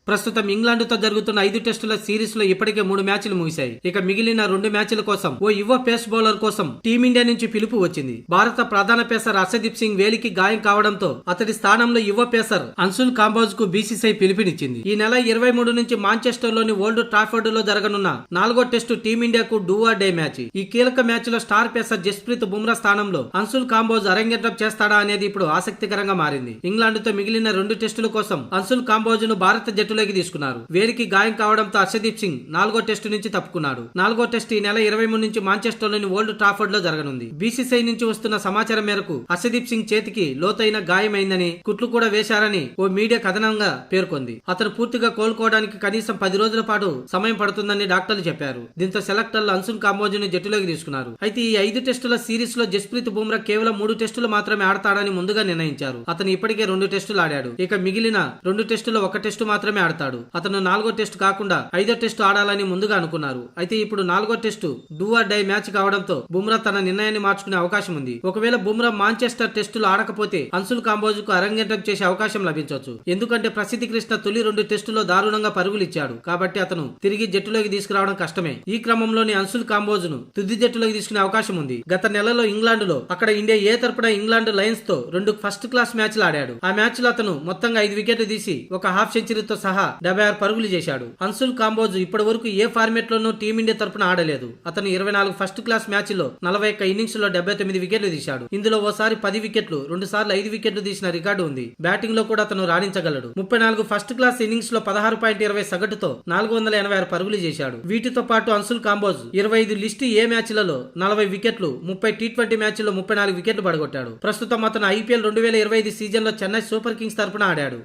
ప్రస్తుతం ఇంగ్లాండ్తో జరుగుతున్న 5 టెస్టుల సిరీస్ లో ఇప్పటికే 3 మ్యాచ్లు ముగిశాయి. ఇక మిగిలిన 2 మ్యాచ్ల కోసం ఓ యువ పేస్ బౌలర్ కోసం టీమిండియా నుంచి పిలుపు వచ్చింది. భారత ప్రధాన పేసర్ హర్షదీప్ సింగ్ వేలికి గాయం కావడంతో అతడి స్థానంలో యువ పేసర్ అన్సుల్ కాంబోజ్ కు బీసీసీఐ పిలుపునిచ్చింది. ఈ నెల 23 నుంచి మాంచెస్టర్ లోని ఓల్డ్ ట్రాఫర్డ్ లో జరగనున్న 4వ టెస్టు టీమిండియాకు డూ ఆర్ డే మ్యాచ్. ఈ కీలక మ్యాచ్ లో స్టార్ పేసర్ జస్ప్రీత్ బుమ్రా స్థానంలో అన్సుల్ కాంబోజ్ అరంగేట్రం చేస్తాడా అనేది ఇప్పుడు ఆసక్తికరంగా మారింది. ఇంగ్లాండ్ తో మిగిలిన 2 టెస్టుల కోసం అన్సుల్ కాంబోజ్ ను భారత జట్టులోకి తీసుకున్నారు. వేలికి గాయం కావడంతో హర్షదీప్ సింగ్ 4వ టెస్టు నుంచి తప్పుకున్నాడు. 4వ టెస్టు ఈ నెల 23 నుంచి మాంచెస్టర్ లోని ఓల్డ్ ట్రాఫర్డ్ లో జరగనుంది. బీసీసీఐ నుంచి వస్తున్న సమాచారం మేరకు హర్షదీప్ సింగ్ చేతికి లోతైన గాయమైందని, కుట్లు కూడా వేశారని ఓ మీడియా కథనంగా పేర్కొంది. అతను పూర్తిగా కోలుకోవడానికి కనీసం 10 రోజుల పాటు సమయం పడుతుందని డాక్టర్లు చెప్పారు. దీంతో సెలెక్టర్లు అన్సుల్ కాంబోజ్ ను జట్టులోకి తీసుకున్నారు. అయితే ఈ 5 టెస్టుల సిరీస్ లో జస్ప్రీత్ బుమ్రా కేవలం 3 టెస్టులు మాత్రమే ఆడతాడని ముందుగా నిర్ణయించారు. అతను ఇప్పటికే 2 టెస్టులు ఆడాడు. ఇక మిగిలిన 2 టెస్టులో 1 టెస్టు మాత్రమే ఆడతాడు. అతను 4వ టెస్టు కాకుండా 5వ టెస్టు ఆడాలని ముందుగా అనుకున్నారు. అయితే ఇప్పుడు 4వ test do or die match కావడంతో బుమ్రా తన నిర్ణయాన్ని మార్చుకునే అవకాశం ఉంది. ఒకవేళ బుమ్రా మాంచెస్టర్ టెస్టులు ఆడకపోతే అన్సుల్ కాంబోజ్ కు అరంగేట్రం చేసే అవకాశం లభించవచ్చు. ఎందుకంటే ప్రసిద్ధి కృష్ణ తొలి 2 టెస్టులో దారుణంగా పరుగులు ఇచ్చాడు కాబట్టి అతను తిరిగి జట్టులోకి తీసుకురావడం కష్టమే. ఈ క్రమంలోని అన్సుల్ కాంబోజ్ ను తుది జట్టులోకి తీసుకునే అవకాశం ఉంది. గత నెలలో ఇంగ్లాండ్ లో అక్కడ ఇండియా ఏ తరపున ఇంగ్లాండ్ లయన్స్ తో 2 ఫస్ట్ క్లాస్ మ్యాచ్లు ఆడాడు. ఆ మ్యాచ్ లో అతను మొత్తంగా 5 వికెట్లు తీసి ఒక హాఫ్ సెంచరీతో సహా 76 పరుగులు చేశాడు. అన్సుల్ కాంబోజ్ ఇప్పటి వరకు ఏ ఫార్మేట్ లోనూ టీమిండియా తరపున ఆడలేదు. అతను 24 ఫస్ట్ క్లాస్ మ్యాచ్ లో 41 ఇన్నింగ్స్ లో 79 వికెట్లు తీశాడు. ఇందులో ఓసారి 10 వికెట్లు, 2 సార్లు 5 వికెట్లు తీసిన రికార్డు ఉంది. బ్యాటింగ్ లో కూడా అతను రాణించగలడు. 34 ఫస్ట్ క్లాస్ ఇన్నింగ్స్ లో 16.20 సగటుతో 486 పరుగులు చేశాడు. వీటితో పాటు అన్సుల్ కాంబోజ్ 25 లిస్ట్ ఏ మ్యాచ్లలో 40 వికెట్లు, 30 టీ20 మ్యాచ్ల్లో 34 వికెట్లు పడగొట్టాడు. ప్రస్తుతం అతను IPL 2025 సీజన్ లో చెన్నై సూపర్ కింగ్స్ తరపున ఆడాడు.